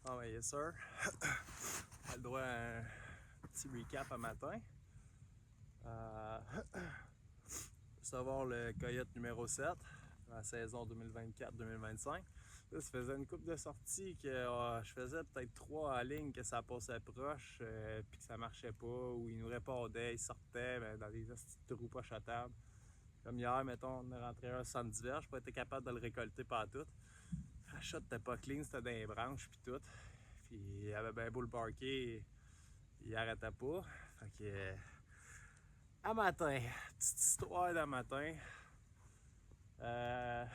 Ah ouais, yes sir. On a le droit à un petit recap à matin. Recevoir le Coyote numéro 7 dans la saison 2024-2025. Là, ça faisait une couple de sorties que je faisais peut-être 3 en ligne que ça passait proche puis que ça marchait pas, ou ils nous répondaient, ils sortaient dans des petits trous pas chatables. Comme hier, mettons, on est rentré à un 70 verges, j'ai pas été capable de le récolter partout. La shot n'était pas clean, c'était dans les branches puis tout. Puis il avait bien beau le barker, il arrêtait pas. Fait que. À matin, petite histoire d'un matin. Un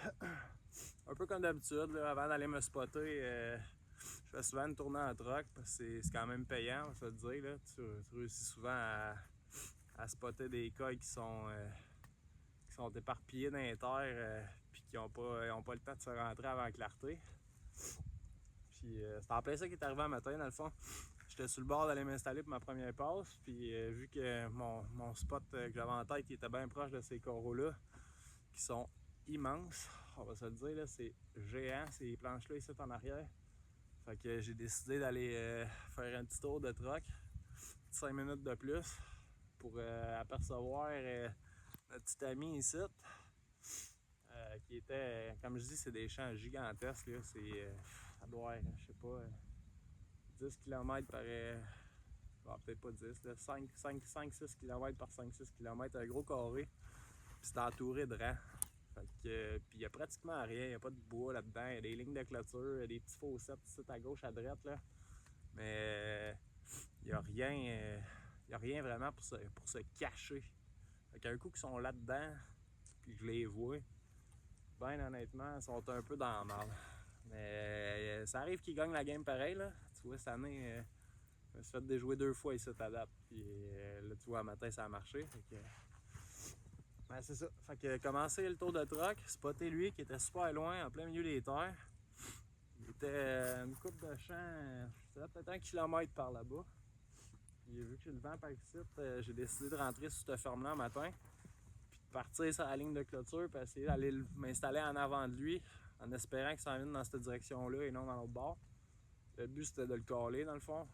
peu comme d'habitude, avant d'aller me spotter, je fais souvent une tournée en truck parce que c'est quand même payant, on va se le dire. Là. Tu réussis souvent à spotter des coils qui sont éparpillés dans les terres puis qui n'ont pas le temps de se rentrer avant la clarté. Puis c'est en plein ça qui est arrivé un matin, dans le fond. J'étais sur le bord d'aller m'installer pour ma première passe, puis vu que mon spot que j'avais en tête, il était bien proche de ces coraux-là, qui sont immenses, on va se le dire, là, c'est géant, ces planches-là ici en arrière. Fait que j'ai décidé d'aller faire un petit tour de troc, 5 minutes de plus, pour apercevoir notre petit ami ici, qui était, comme je dis, c'est des champs gigantesques, là, ça doit être, je sais pas, 10 km par... peut-être pas 10, là, 5-6 km par 5-6 km, un gros carré. Puis c'est entouré de rangs. Fait que, puis il n'y a pratiquement rien, il n'y a pas de bois là-dedans, il y a des lignes de clôture, il y a des petits fossettes ici à gauche, à droite, là. Mais il n'y a rien, il y a rien vraiment pour se cacher. Fait qu'un coup qu'ils sont là-dedans, puis je les vois, ben honnêtement, ils sont un peu dans la merde. Mais ça arrive qu'ils gagnent la game pareil, là. Tu vois, cette année, je me suis fait déjouer 2 fois ici à date. Puis là, tu vois, à matin, ça a marché. Fait que, ben, c'est ça. Fait que commencer le tour de troc, spotter lui qui était super loin, en plein milieu des terres. Il était une coupe de champ, c'était peut-être 1 kilomètre par là-bas. Puis vu que j'ai le vent par ici, j'ai décidé de rentrer sur cette ferme-là le matin. Puis de partir sur la ligne de clôture, puis essayer d'aller m'installer en avant de lui, en espérant qu'il s'en vienne dans cette direction-là et non dans l'autre bord. Le but, c'était de le caler, dans le fond.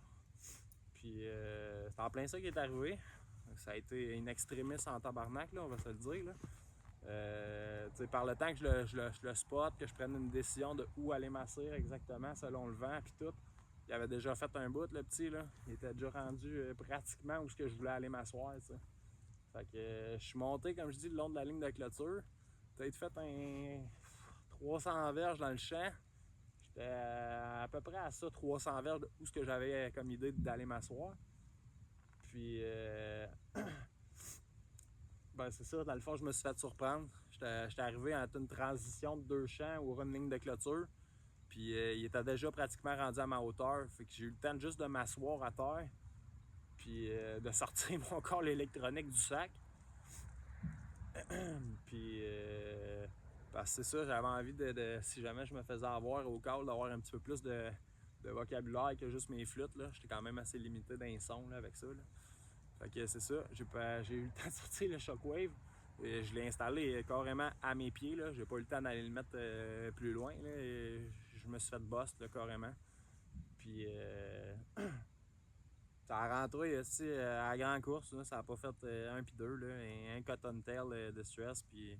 Puis c'est en plein ça qui est arrivé. Ça a été une extrémiste en tabarnak, là, on va se le dire. Là. Par le temps que je le spot, que je prenne une décision de où aller m'asseoir exactement selon le vent puis tout, il avait déjà fait un bout, le petit. Là. Il était déjà rendu pratiquement où je voulais aller m'asseoir. Fait que je suis monté, comme je dis, le long de la ligne de clôture. Peut-être fait un 300 verges dans le champ. J'étais à peu près à ça, 300 verges de où j'avais comme idée d'aller m'asseoir. Puis, ben c'est ça, dans le fond, je me suis fait surprendre. J'étais arrivé à une transition de 2 champs ou une ligne de clôture. Puis, il était déjà pratiquement rendu à ma hauteur. Fait que j'ai eu le temps juste de m'asseoir à terre. Puis, de sortir mon corps électronique du sac. Puis, parce que c'est ça, j'avais envie si jamais je me faisais avoir au call, d'avoir un petit peu plus de vocabulaire que juste mes flûtes. J'étais quand même assez limité dans les sons là, avec ça. Là. Fait que c'est ça, j'ai eu le temps de sortir le Shockwave. Et je l'ai installé carrément à mes pieds. Là. J'ai pas eu le temps d'aller le mettre plus loin. Là, et je me suis fait bust là, carrément. Puis ça a rentré aussi à la grande course. Là, ça a pas fait un puis deux. Là, un cottontail de stress. Puis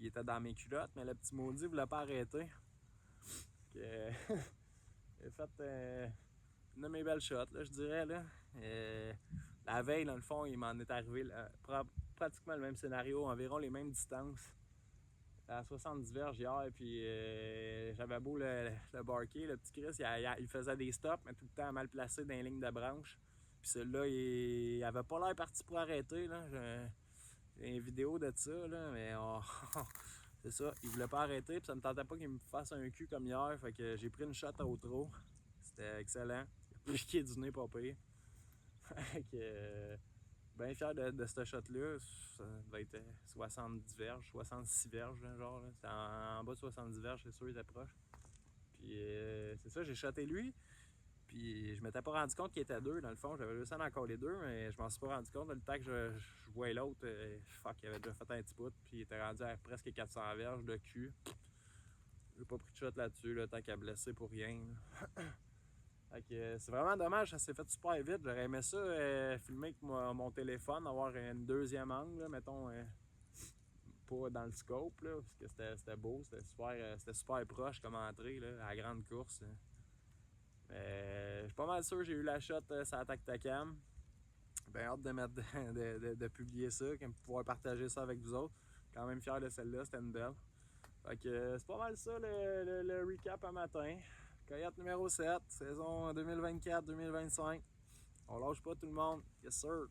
il était dans mes culottes, mais le petit maudit voulait pas arrêter. Que, il a fait une de mes belles shots, là, je dirais. Là. La veille, dans le fond, il m'en est arrivé pratiquement le même scénario, environ les mêmes distances. À 70 verges hier, puis j'avais beau le barker, le petit Chris, il faisait des stops, mais tout le temps mal placé dans les lignes de branches. Puis celui-là, il avait pas l'air parti pour arrêter. Là. J'ai une vidéo de ça, là, mais c'est ça, il voulait pas arrêter, puis ça me tentait pas qu'il me fasse un cul comme hier, fait que j'ai pris une shot au trot. C'était excellent. Il a piqué du nez, pas pire. Fait que, bien fier de ce shot-là. Ça devait être 70 verges, 66 verges, genre. C'était en bas de 70 verges, c'est sûr, il était proche. Puis c'est ça, j'ai shoté lui. Puis je m'étais pas rendu compte qu'il était deux, dans le fond. J'avais réussi à en coller deux, mais je m'en suis pas rendu compte. Le temps que je voyais l'autre, il avait déjà fait un petit bout. Puis il était rendu à presque 400 verges de cul. J'ai pas pris de shot là-dessus, là, tant qu'à blesser pour rien. Fait que c'est vraiment dommage, ça s'est fait super vite. J'aurais aimé ça filmer avec mon téléphone, avoir une deuxième angle, là, mettons, pas dans le scope, là, parce que c'était beau, c'était super proche comme entrée là, à la grande course. Je suis pas mal sûr que j'ai eu la shot sur la Tactacam. Ben hâte de publier ça, de pouvoir partager ça avec vous autres. Quand même fier de celle-là, c'était une belle. Fait que c'est pas mal ça le recap à matin. Coyote numéro 7, saison 2024-2025. On lâche pas tout le monde. Yes sir!